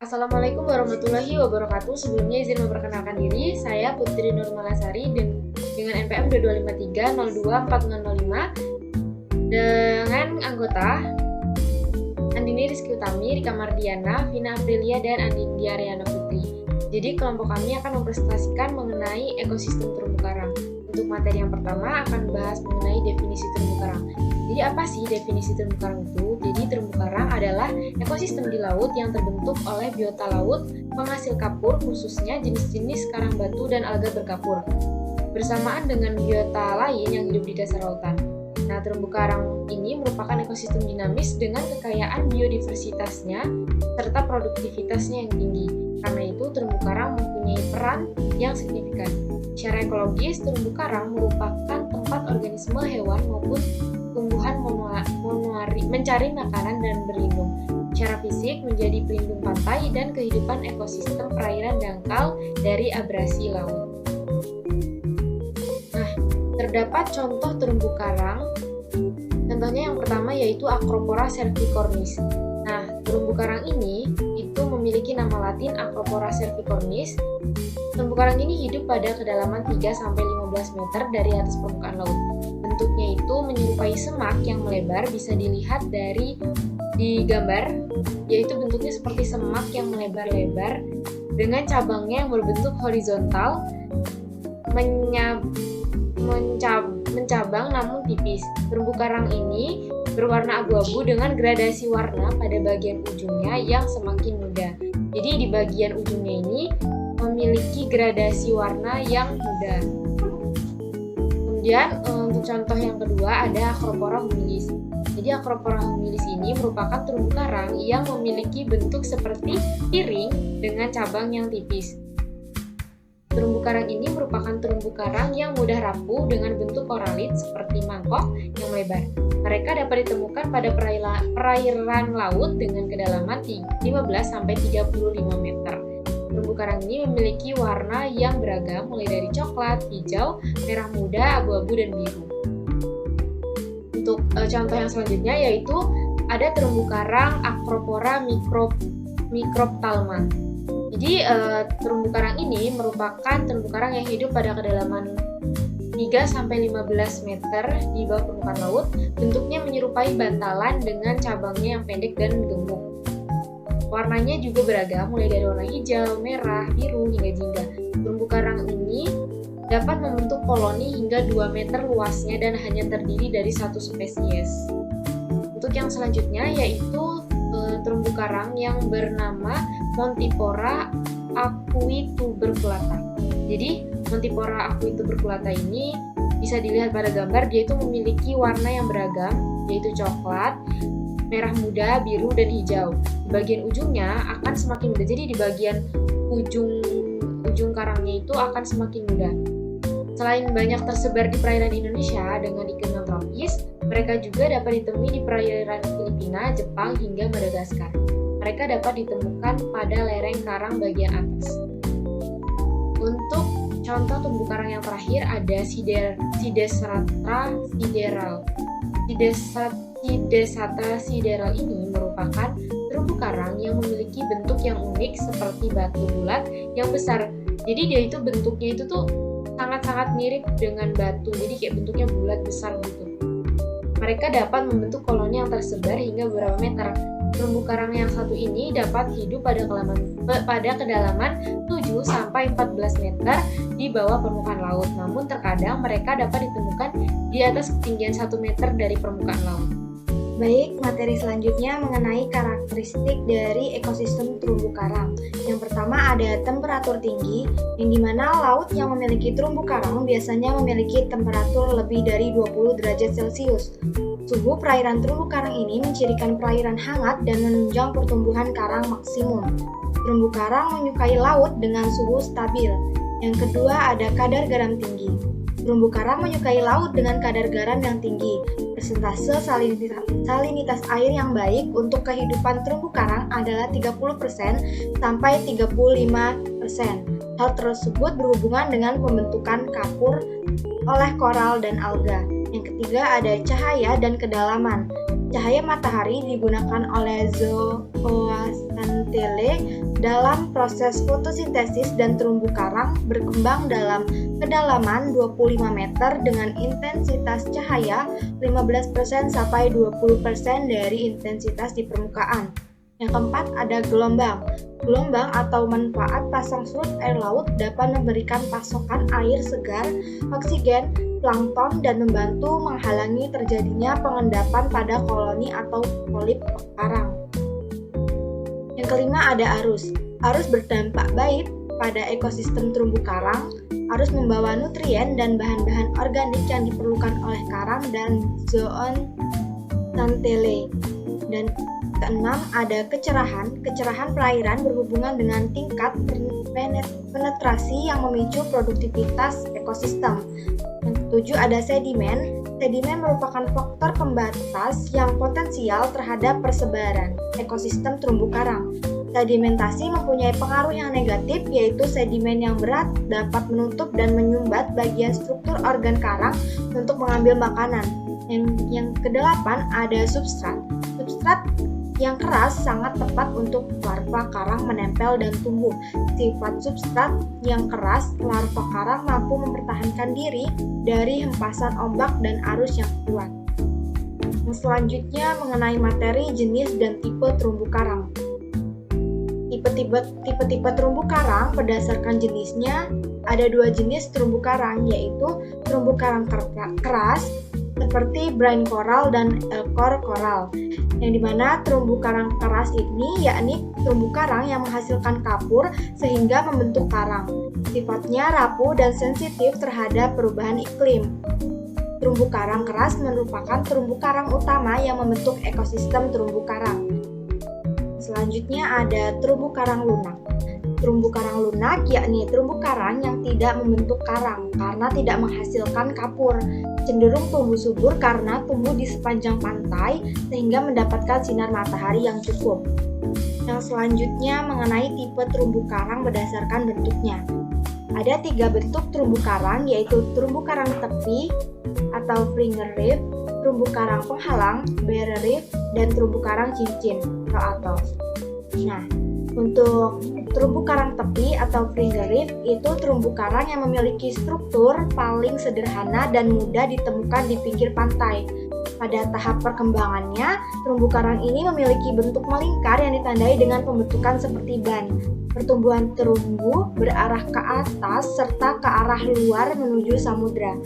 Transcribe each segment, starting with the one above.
Assalamualaikum warahmatullahi wabarakatuh. Sebelumnya izin memperkenalkan diri, saya Putri Nurmalasari dengan NPM 2253024005 dengan anggota Andini Rizky Utami, Rika Mardiana, Vina Aprilia, dan Andindia Ariana Putri. Jadi kelompok kami akan mempresentasikan mengenai ekosistem terumbu karang. Untuk materi yang pertama akan bahas mengenai definisi terumbu karang. Jadi apa sih definisi terumbu karang itu? Jadi terumbu karang adalah ekosistem di laut yang terbentuk oleh biota laut penghasil kapur, khususnya jenis-jenis karang batu dan alga berkapur, bersamaan dengan biota lain yang hidup di dasar lautan. Nah, terumbu karang ini merupakan ekosistem dinamis dengan kekayaan biodiversitasnya serta produktivitasnya yang tinggi. Karena itu, terumbu karang mempunyai peran yang signifikan. Secara ekologis, terumbu karang merupakan tempat organisme hewan maupun tumbuhan mencari makanan dan berlindung. Secara fisik menjadi pelindung pantai dan kehidupan ekosistem perairan dangkal dari abrasi laut. Nah, terdapat contoh terumbu karang. Contohnya yang pertama yaitu Acropora cervicornis. Nah, terumbu karang ini itu memiliki nama latin Acropora cervicornis. Terumbu karang ini hidup pada kedalaman 3-15 meter dari atas permukaan laut. Bentuknya itu menyerupai semak yang melebar, bisa dilihat di gambar, yaitu bentuknya seperti semak yang melebar-lebar dengan cabangnya yang berbentuk horizontal, mencabang namun tipis. Terumbu karang ini berwarna abu-abu dengan gradasi warna pada bagian ujungnya yang semakin muda. Jadi di bagian ujungnya ini memiliki gradasi warna yang muda. Kemudian untuk contoh yang kedua ada Acropora humilis. Jadi Acropora humilis ini merupakan terumbu karang yang memiliki bentuk seperti piring dengan cabang yang tipis. Terumbu karang ini merupakan terumbu karang yang mudah rapuh dengan bentuk koralit seperti mangkok yang melebar. Mereka dapat ditemukan pada perairan laut dengan kedalaman 15-35 meter. Terumbu karang ini memiliki warna yang beragam, mulai dari coklat, hijau, merah muda, abu-abu, dan biru. Untuk contoh yang selanjutnya yaitu ada terumbu karang Acropora microphthalma. Jadi terumbu karang ini merupakan terumbu karang yang hidup pada kedalaman 3-15 meter di bawah permukaan laut. Bentuknya menyerupai bantalan dengan cabangnya yang pendek dan gemuk. Warnanya juga beragam, mulai dari warna hijau, merah, biru, hingga jingga. Terumbu karang ini dapat membentuk koloni hingga 2 meter luasnya dan hanya terdiri dari satu spesies. Untuk yang selanjutnya yaitu terumbu karang yang bernama Montipora aquituberculata. Jadi Montipora aquituberculata ini bisa dilihat pada gambar, dia itu memiliki warna yang beragam, yaitu coklat, merah muda, biru, dan hijau. Di bagian ujungnya akan semakin muda. Jadi di bagian ujung karangnya itu akan semakin muda. Selain banyak tersebar di perairan Indonesia dengan iklim yang tropis, mereka juga dapat ditemui di perairan Filipina, Jepang, hingga Madagaskar. Mereka dapat ditemukan pada lereng karang bagian atas. Untuk contoh terumbu karang yang terakhir ada Sidesarta sideral. Sidesarta sideral ini merupakan terumbu karang yang memiliki bentuk yang unik seperti batu bulat yang besar. Jadi dia itu bentuknya itu tuh sangat-sangat mirip dengan batu. Jadi kayak bentuknya bulat besar gitu. Mereka dapat membentuk koloni yang tersebar hingga beberapa meter. Terumbu karang yang satu ini dapat hidup pada kedalaman 7-14 meter di bawah permukaan laut. Namun terkadang mereka dapat ditemukan di atas ketinggian 1 meter dari permukaan laut. Baik, materi selanjutnya mengenai karakteristik dari ekosistem terumbu karang. Yang pertama ada temperatur tinggi, yang dimana laut yang memiliki terumbu karang biasanya memiliki temperatur lebih dari 20 derajat Celcius. Suhu perairan terumbu karang ini mencirikan perairan hangat dan menunjang pertumbuhan karang maksimum. Terumbu karang menyukai laut dengan suhu stabil. Yang kedua ada kadar garam tinggi. Terumbu karang menyukai laut dengan kadar garam yang tinggi. Persentase salinitas air yang baik untuk kehidupan terumbu karang adalah 30% sampai 35%. Hal tersebut berhubungan dengan pembentukan kapur oleh koral dan alga. Yang ketiga ada cahaya dan kedalaman. Cahaya matahari digunakan oleh zooxanthellae dalam proses fotosintesis dan terumbu karang berkembang dalam kedalaman 25 meter dengan intensitas cahaya 15% sampai 20% dari intensitas di permukaan. Yang keempat ada gelombang. Gelombang atau manfaat pasang surut air laut dapat memberikan pasokan air segar, oksigen, plankton, dan membantu menghalangi terjadinya pengendapan pada koloni atau polip karang. Yang kelima ada arus. Arus berdampak baik pada ekosistem terumbu karang. Arus membawa nutrien dan bahan-bahan organik yang diperlukan oleh karang dan zooxanthellae. Dan keenam ada kecerahan. Kecerahan perairan berhubungan dengan tingkat penetrasi yang memicu produktivitas ekosistem. Yang ketujuh ada sedimen. Sedimen merupakan faktor pembatas yang potensial terhadap persebaran ekosistem terumbu karang. Sedimentasi mempunyai pengaruh yang negatif, yaitu sedimen yang berat dapat menutup dan menyumbat bagian struktur organ karang untuk mengambil makanan. Yang kedelapan ada substrat. Substrat yang keras sangat tepat untuk larva karang menempel dan tumbuh. Sifat substrat yang keras, larva karang mampu mempertahankan diri dari hempasan ombak dan arus yang kuat. Yang selanjutnya mengenai materi, jenis, dan tipe terumbu karang. Tipe-tipe terumbu karang berdasarkan jenisnya ada dua jenis terumbu karang, yaitu terumbu karang keras seperti brine coral dan elcor coral, yang dimana terumbu karang keras ini yakni terumbu karang yang menghasilkan kapur sehingga membentuk karang. Sifatnya rapuh dan sensitif terhadap perubahan iklim. Terumbu karang keras merupakan terumbu karang utama yang membentuk ekosistem terumbu karang. Selanjutnya ada terumbu karang lunak. Terumbu karang lunak yakni terumbu karang yang tidak membentuk karang karena tidak menghasilkan kapur, cenderung tumbuh subur karena tumbuh di sepanjang pantai sehingga mendapatkan sinar matahari yang cukup. Yang selanjutnya mengenai tipe terumbu karang berdasarkan bentuknya. Ada 3 bentuk terumbu karang, yaitu terumbu karang tepi atau Finger Reef, terumbu karang penghalang, Barrier Reef, dan terumbu karang cincin atau atol. Nah, untuk terumbu karang tepi atau Finger Reef itu terumbu karang yang memiliki struktur paling sederhana dan mudah ditemukan di pinggir pantai. Pada tahap perkembangannya, terumbu karang ini memiliki bentuk melingkar yang ditandai dengan pembentukan seperti ban. Pertumbuhan terumbu berarah ke atas serta ke arah luar menuju samudra.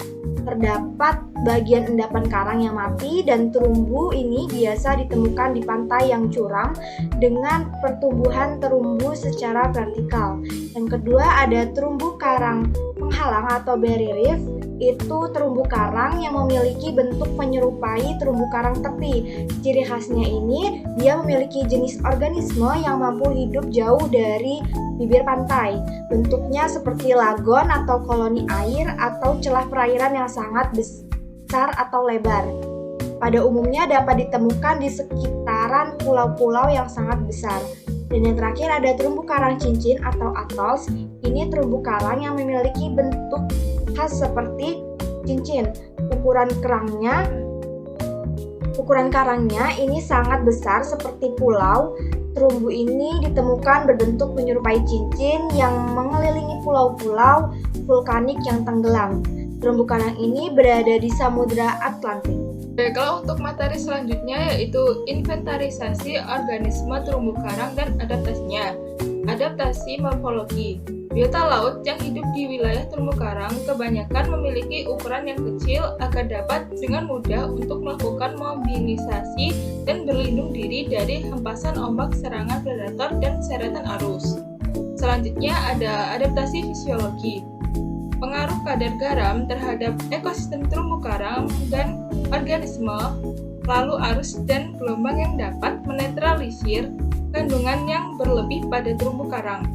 Terdapat bagian endapan karang yang mati dan terumbu ini biasa ditemukan di pantai yang curam dengan pertumbuhan terumbu secara vertikal. Yang kedua ada terumbu karang penghalang atau Barrier Reef. Itu terumbu karang yang memiliki bentuk menyerupai terumbu karang tepi. Ciri khasnya ini, dia memiliki jenis organisme yang mampu hidup jauh dari bibir pantai. Bentuknya seperti lagon atau koloni air atau celah perairan yang sangat besar atau lebar. Pada umumnya dapat ditemukan di sekitaran pulau-pulau yang sangat besar. Dan yang terakhir ada terumbu karang cincin atau atolls. Ini terumbu karang yang memiliki bentuk khas seperti cincin. Ukuran karangnya ini sangat besar seperti pulau. Terumbu ini ditemukan berbentuk menyerupai cincin yang mengelilingi pulau-pulau vulkanik yang tenggelam. Terumbu karang ini berada di Samudra Atlantik. Baiklah, untuk materi selanjutnya yaitu inventarisasi organisme terumbu karang dan adaptasinya. Adaptasi morfologi. Biota laut yang hidup di wilayah terumbu karang kebanyakan memiliki ukuran yang kecil agar dapat dengan mudah untuk melakukan mobilisasi dan berlindung diri dari hempasan ombak, serangan predator, dan seretan arus. Selanjutnya ada adaptasi fisiologi. Pengaruh kadar garam terhadap ekosistem terumbu karang dan organisme, lalu arus dan gelombang yang dapat menetralisir kandungan yang berlebih pada terumbu karang.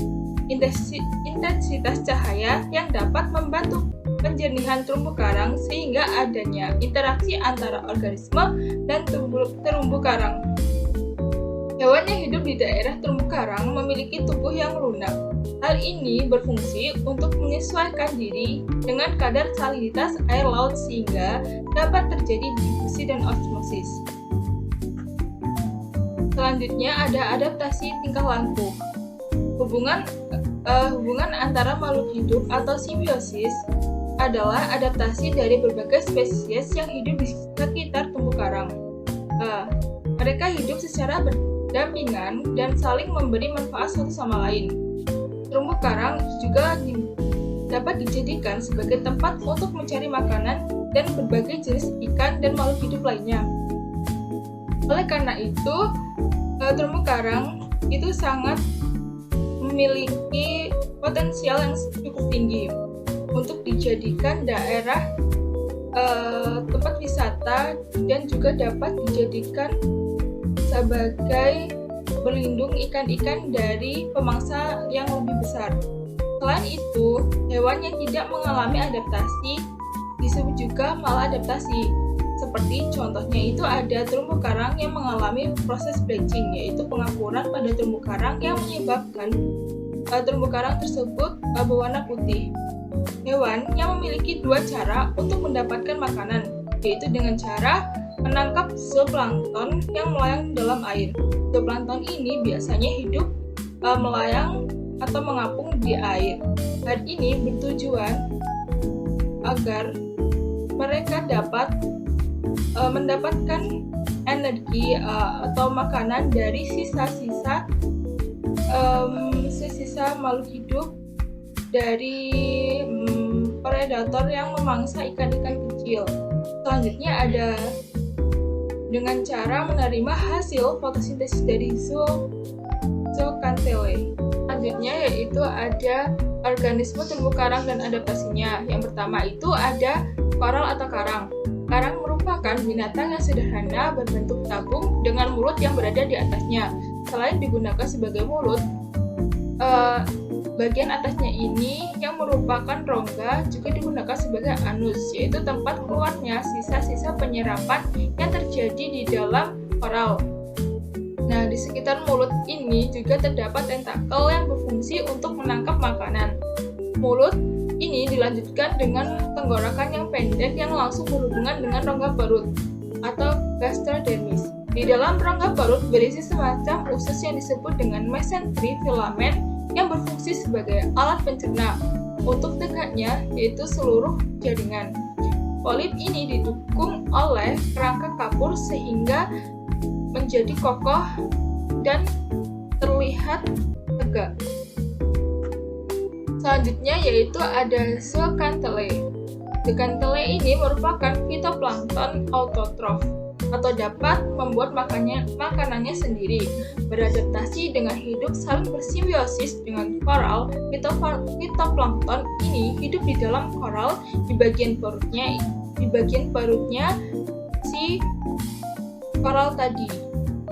Intensitas cahaya yang dapat membantu penjernihan terumbu karang sehingga adanya interaksi antara organisme dan terumbu karang. Hewan yang hidup di daerah terumbu karang memiliki tubuh yang lunak. Hal ini berfungsi untuk menyesuaikan diri dengan kadar salinitas air laut sehingga dapat terjadi difusi dan osmosis. Selanjutnya ada adaptasi tingkah laku. Hubungan antara makhluk hidup atau simbiosis adalah adaptasi dari berbagai spesies yang hidup di sekitar terumbu karang. Mereka hidup secara berdampingan dan saling memberi manfaat satu sama lain. Terumbu karang juga dapat dijadikan sebagai tempat untuk mencari makanan dan berbagai jenis ikan dan makhluk hidup lainnya. Oleh karena itu, terumbu karang itu sangat memiliki potensial yang cukup tinggi untuk dijadikan daerah tempat wisata dan juga dapat dijadikan sebagai berlindung ikan-ikan dari pemangsa yang lebih besar. Selain itu, hewan yang tidak mengalami adaptasi disebut juga maladaptasi. Seperti contohnya itu ada terumbu karang yang mengalami proses bleaching, yaitu pengapuran pada terumbu karang yang menyebabkan terumbu karang tersebut berwarna putih. Hewan yang memiliki dua cara untuk mendapatkan makanan, yaitu dengan cara menangkap zooplankton yang melayang dalam air. Zooplankton ini biasanya hidup melayang atau mengapung di air. Hal ini bertujuan agar mereka dapat mendapatkan energi atau makanan dari sisa-sisa makhluk hidup dari predator yang memangsa ikan-ikan kecil. Selanjutnya ada dengan cara menerima hasil fotosintesis dari zooxanthellae. Selanjutnya yaitu ada organisme terumbu karang dan adaptasinya. Yang pertama itu ada koral atau karang. Karang merupakan binatang yang sederhana berbentuk tabung dengan mulut yang berada di atasnya. Selain digunakan sebagai mulut, bagian atasnya ini yang merupakan rongga juga digunakan sebagai anus, yaitu tempat keluarnya sisa-sisa penyerapan yang terjadi di dalam koral. Nah, di sekitar mulut ini juga terdapat tentakel yang berfungsi untuk menangkap makanan. Mulut ini dilanjutkan dengan tenggorokan yang pendek yang langsung berhubungan dengan rongga perut atau gastrodermis. Di dalam rongga perut berisi semacam usus yang disebut dengan mesentery filamen yang berfungsi sebagai alat pencerna. Untuk tegaknya yaitu seluruh jaringan. Polip ini didukung oleh kerangka kapur sehingga menjadi kokoh dan terlihat tegak. Selanjutnya yaitu ada zooxanthellae. Zooxanthellae ini merupakan fitoplankton autotrof atau dapat membuat makanannya sendiri. Beradaptasi dengan hidup saling bersimbiosis dengan koral, fitoplankton ini hidup di dalam koral di bagian perutnya si koral tadi.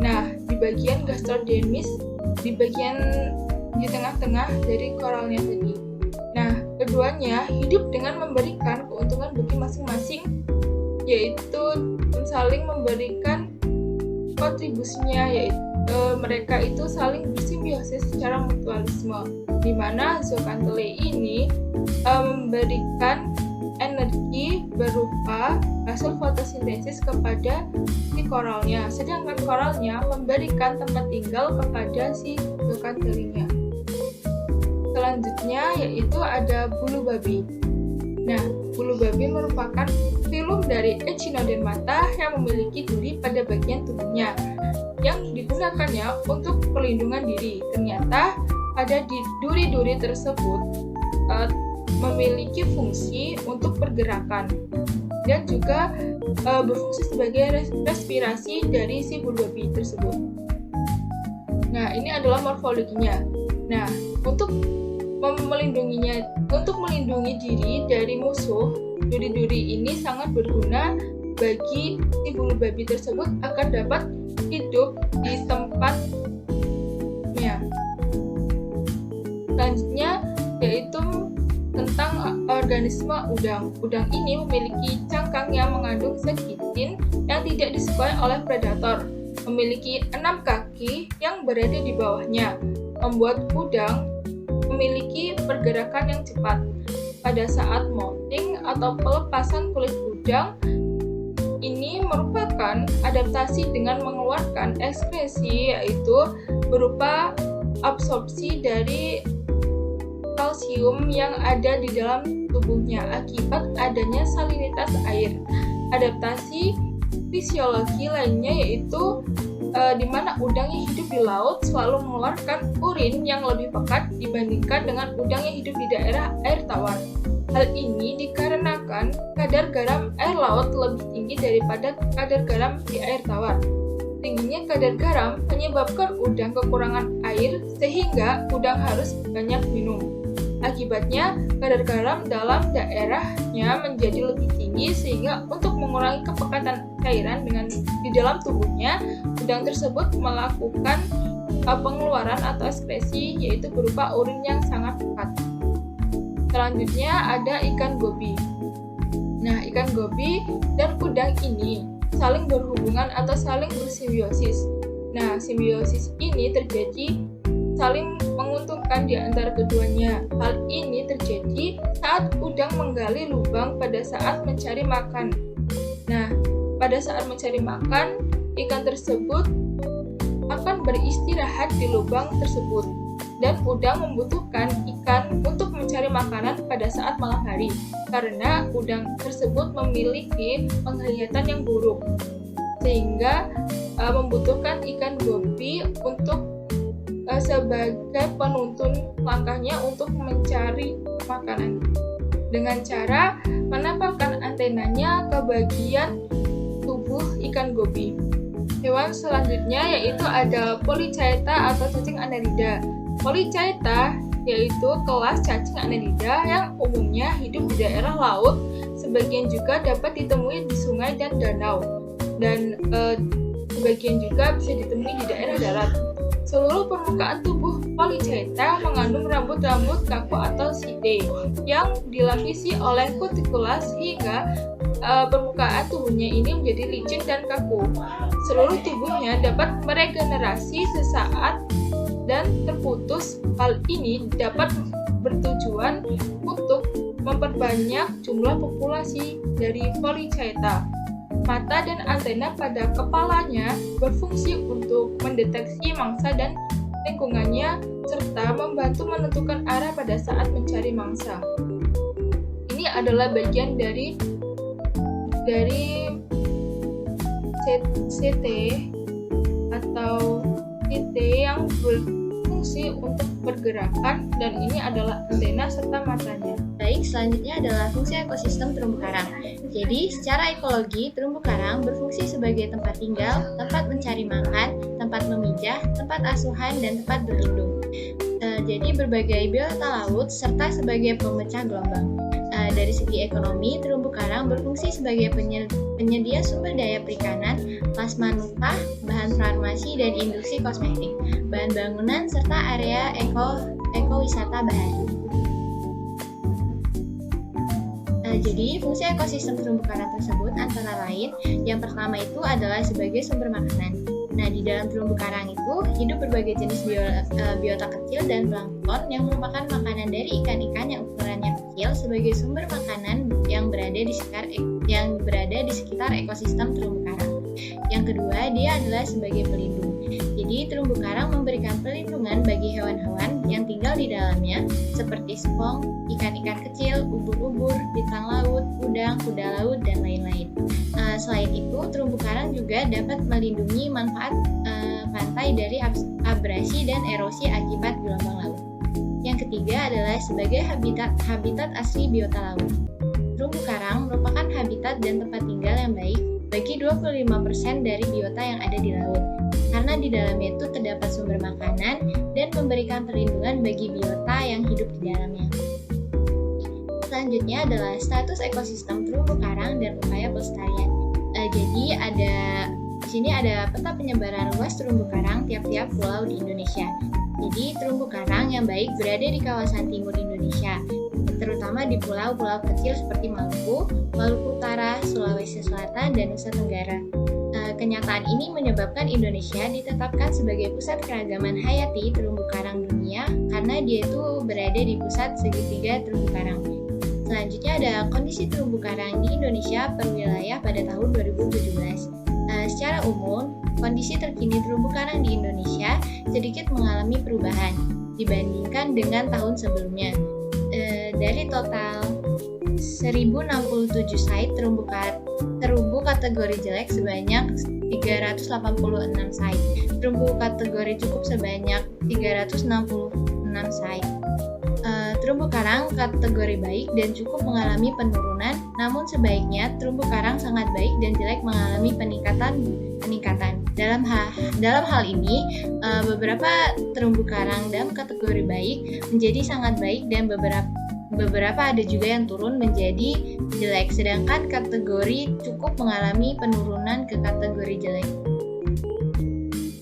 Nah, di bagian gastrodermis, di tengah-tengah dari koralnya tadi. Nah, keduanya hidup dengan memberikan keuntungan bagi masing-masing, yaitu saling memberikan kontribusinya, yaitu mereka itu saling bersimbiosis secara mutualisme, di mana zooxanthellae ini memberikan energi berupa hasil fotosintesis kepada si koralnya, sedangkan koralnya memberikan tempat tinggal kepada si zooxanthellae-nya. Selanjutnya yaitu ada bulu babi. Nah, bulu babi merupakan filum dari Echinodermata yang memiliki duri pada bagian tubuhnya yang digunakannya untuk perlindungan diri. Ternyata pada duri-duri tersebut memiliki fungsi untuk pergerakan dan juga berfungsi sebagai respirasi dari si bulu babi tersebut. Nah, ini adalah morfologinya. Nah, untuk melindungi diri dari musuh, duri-duri ini sangat berguna bagi si bulu babi tersebut agar dapat hidup di tempatnya. Selanjutnya yaitu tentang organisme udang. Udang ini memiliki cangkang yang mengandung zat kitin yang tidak disukai oleh predator. Memiliki 6 kaki yang berada di bawahnya, membuat udang memiliki pergerakan yang cepat. Pada saat molting atau pelepasan kulit udang, ini ini merupakan adaptasi dengan mengeluarkan ekskresi, yaitu berupa absorpsi dari kalsium yang ada di dalam tubuhnya akibat adanya salinitas air. Adaptasi fisiologi lainnya yaitu di mana udang yang hidup di laut selalu mengeluarkan urin yang lebih pekat dibandingkan dengan udang yang hidup di daerah air tawar. Hal ini dikarenakan kadar garam air laut lebih tinggi daripada kadar garam di air tawar. Tingginya kadar garam menyebabkan udang kekurangan air sehingga udang harus banyak minum. Akibatnya, kadar garam dalam daerahnya menjadi lebih tinggi sehingga untuk mengurangi kepekatan cairan di dalam tubuhnya, udang tersebut melakukan pengeluaran atau ekskresi yaitu berupa urin yang sangat pekat. Selanjutnya ada ikan gobi. Nah, ikan gobi dan udang ini saling berhubungan atau saling bersimbiosis. Nah, simbiosis ini terjadi saling menguntungkan di antara keduanya. Hal ini terjadi saat udang menggali lubang pada saat mencari makan. Nah, pada saat mencari makan, ikan tersebut akan beristirahat di lubang tersebut. Dan udang membutuhkan ikan untuk mencari makanan pada saat malam hari, karena udang tersebut memiliki penglihatan yang buruk, sehingga membutuhkan ikan gobi untuk sebagai penuntun langkahnya untuk mencari makanan dengan cara menempelkan antenanya ke bagian tubuh ikan gobi. Hewan selanjutnya yaitu ada Polychaeta atau cacing Annelida. Polychaeta yaitu kelas cacing Annelida yang umumnya hidup di daerah laut, sebagian juga dapat ditemui di sungai dan danau, dan sebagian juga bisa ditemui di daerah darat. Seluruh permukaan tubuh Polychaeta mengandung rambut-rambut kaku atau setae yang dilapisi oleh kutikula sehingga permukaan tubuhnya ini menjadi licin dan kaku. Seluruh tubuhnya dapat meregenerasi sesaat dan terputus. Hal ini dapat bertujuan untuk memperbanyak jumlah populasi dari Polychaeta. Mata dan antena pada kepalanya berfungsi untuk mendeteksi mangsa dan lingkungannya serta membantu menentukan arah pada saat mencari mangsa. Ini adalah bagian dari CT atau CT yang berfungsi untuk pergerakan, dan ini adalah antena serta matanya. Baik, selanjutnya adalah fungsi ekosistem terumbu karang. Jadi, secara ekologi, terumbu karang berfungsi sebagai tempat tinggal, tempat mencari makan, tempat memijah, tempat asuhan, dan tempat berlindung. Jadi, berbagai biota laut serta sebagai pemecah gelombang. Dari segi ekonomi, terumbu karang berfungsi sebagai penyedia sumber daya perikanan, plasma nutah, bahan farmasi dan industri kosmetik, bahan bangunan, serta area ekowisata bahari. Jadi, fungsi ekosistem terumbu karang tersebut antara lain, yang pertama itu adalah sebagai sumber makanan. Nah, di dalam terumbu karang itu hidup berbagai jenis biota kecil dan plankton yang merupakan makanan dari ikan-ikan yang ukurannya kecil sebagai sumber makanan yang berada di sekitar ekosistem terumbu karang. Yang kedua, dia adalah sebagai pelindung. Jadi, terumbu karang memberikan perlindungan bagi hewan-hewan yang tinggal di dalamnya, seperti spong, ikan-ikan kecil, ubur-ubur, bintang laut, udang, kuda laut, dan lain-lain. Selain itu, terumbu karang juga dapat melindungi manfaat pantai dari abrasi dan erosi akibat gelombang laut. Yang ketiga adalah sebagai habitat asli biota laut. Terumbu karang merupakan habitat dan tempat tinggal yang baik bagi 25% dari biota yang ada di laut, karena di dalamnya itu terdapat sumber makanan dan memberikan perlindungan bagi biota yang hidup di dalamnya. Selanjutnya adalah status ekosistem terumbu karang dan upaya pelestarian. Jadi di sini ada peta penyebaran luas terumbu karang tiap-tiap pulau di Indonesia. Jadi terumbu karang yang baik berada di kawasan timur Indonesia, terutama di pulau-pulau kecil seperti Maluku, Maluku Utara, Sulawesi Selatan, dan Nusa Tenggara. Kenyataan ini menyebabkan Indonesia ditetapkan sebagai pusat keragaman hayati terumbu karang dunia karena dia itu berada di pusat segitiga terumbu karang. Selanjutnya ada kondisi terumbu karang di Indonesia per wilayah pada tahun 2017. Secara umum, kondisi terkini terumbu karang di Indonesia sedikit mengalami perubahan dibandingkan dengan tahun sebelumnya. Dari total 1067 site terumbu kategori jelek sebanyak 386 site. Terumbu kategori cukup sebanyak 366 site. Terumbu karang kategori baik dan cukup mengalami penurunan, namun sebaiknya terumbu karang sangat baik dan jelek mengalami peningkatan. Dalam hal ini, beberapa terumbu karang dalam kategori baik menjadi sangat baik dan beberapa ada juga yang turun menjadi jelek, sedangkan kategori cukup mengalami penurunan ke kategori jelek.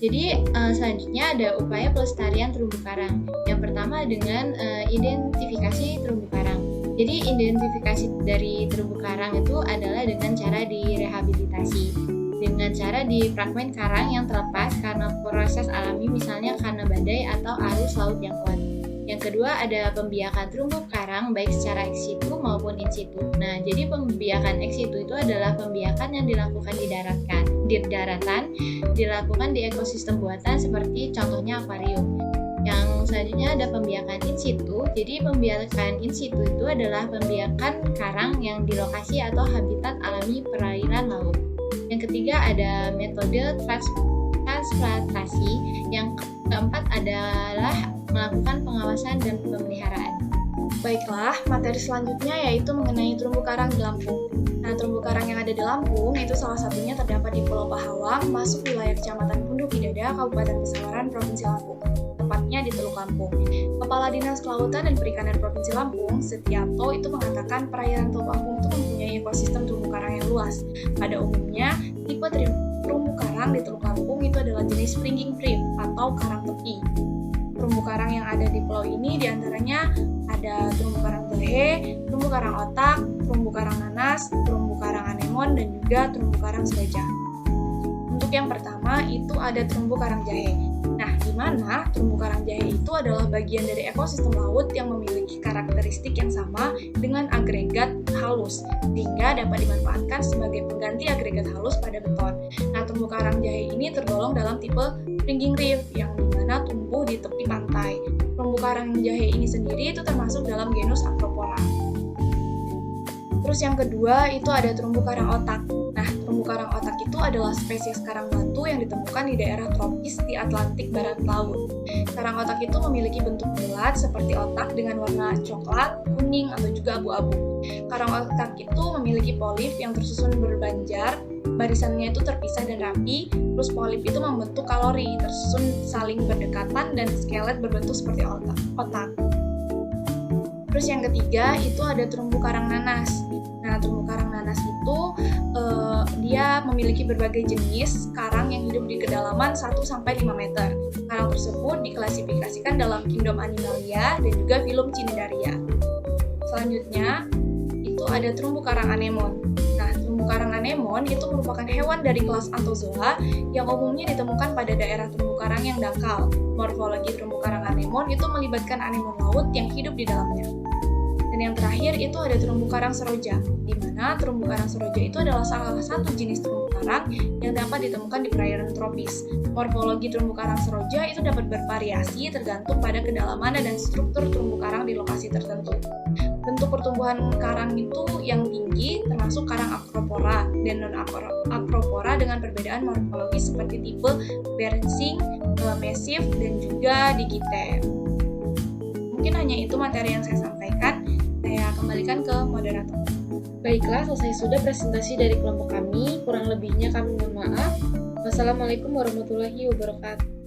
Jadi selanjutnya ada upaya pelestarian terumbu karang. Yang pertama dengan identifikasi terumbu karang. Jadi identifikasi dari terumbu karang itu adalah dengan cara direhabilitasi, dengan cara difragmen karang yang terlepas karena proses alami, misalnya karena badai atau arus laut yang kuat. Yang kedua ada pembiakan terumbu karang baik secara ex situ maupun in situ. Nah, jadi pembiakan ex situ itu adalah pembiakan yang dilakukan di daratan, dilakukan di ekosistem buatan seperti contohnya akuarium. Yang selanjutnya ada pembiakan in situ. Jadi pembiakan in situ itu adalah pembiakan karang yang di lokasi atau habitat alami perairan laut. Yang ketiga ada metode transplantasi. Yang keempat adalah melakukan pengawasan dan pemeliharaan. Baiklah, materi selanjutnya yaitu mengenai terumbu karang di Lampung. Nah, terumbu karang yang ada di Lampung itu salah satunya terdapat di Pulau Pahawang, masuk wilayah Kecamatan Punduk Hidada, Kabupaten Pesawaran, Provinsi Lampung, tepatnya di Teluk Lampung. Kepala Dinas Kelautan dan Perikanan Provinsi Lampung, Setiato, itu mengatakan perairan Teluk Lampung itu mempunyai ekosistem terumbu karang yang luas. Pada umumnya, tipe terumbu karang di Teluk Lampung itu adalah jenis springing reef atau karang tepi. Terumbu karang yang ada di pulau ini diantaranya ada terumbu karang jahe, terumbu karang otak, terumbu karang nanas, terumbu karang anemon, dan juga terumbu karang seroja. Untuk yang pertama itu ada terumbu karang jahe. Nah, di mana terumbu karang jahe itu adalah bagian dari ekosistem laut yang memiliki karakteristik yang sama dengan agregat halus, sehingga dapat dimanfaatkan sebagai pengganti agregat halus pada beton. Nah, terumbu karang jahe ini tergolong dalam tipe springing reef yang dimana tumbuh di tepi pantai. Terumbu karang jahe ini sendiri itu termasuk dalam genus Acropora. Terus yang kedua itu ada terumbu karang otak. Nah, terumbu karang otak itu adalah spesies karang batu yang ditemukan di daerah tropis di Atlantik Barat Laut. Karang otak itu memiliki bentuk bulat seperti otak dengan warna coklat, kuning, atau juga abu-abu. Karang otak itu memiliki polip yang tersusun berbanjar, barisannya itu terpisah dan rapi, terus polip itu membentuk kalori, tersusun saling berdekatan, dan skelet berbentuk seperti otak. Terus yang ketiga itu ada terumbu karang nanas. Nah, terumbu karang nanas itu dia memiliki berbagai jenis karang yang hidup di kedalaman 1-5 meter. Karang tersebut diklasifikasikan dalam kingdom Animalia dan juga filum Cnidaria. Selanjutnya itu ada terumbu karang anemon. Nah, terumbu karang anemon itu merupakan hewan dari kelas Anthozoa yang umumnya ditemukan pada daerah terumbu karang yang dangkal. Morfologi terumbu karang anemon itu melibatkan anemon laut yang hidup di dalamnya. Dan yang terakhir itu ada terumbu karang seroja, di mana terumbu karang seroja itu adalah salah satu jenis terumbu karang yang dapat ditemukan di perairan tropis. Morfologi terumbu karang seroja itu dapat bervariasi tergantung pada kedalaman dan struktur terumbu karang di lokasi tertentu. Bentuk pertumbuhan karang itu yang tinggi termasuk karang Acropora dan non-Acropora dengan perbedaan morfologi seperti tipe Bernstein, Massif, dan juga Digitae. Mungkin hanya itu materi yang saya sampaikan. Saya kembalikan ke moderator. Baiklah, selesai sudah presentasi dari kelompok kami. Kurang lebihnya kami mohon maaf. Wassalamualaikum warahmatullahi wabarakatuh.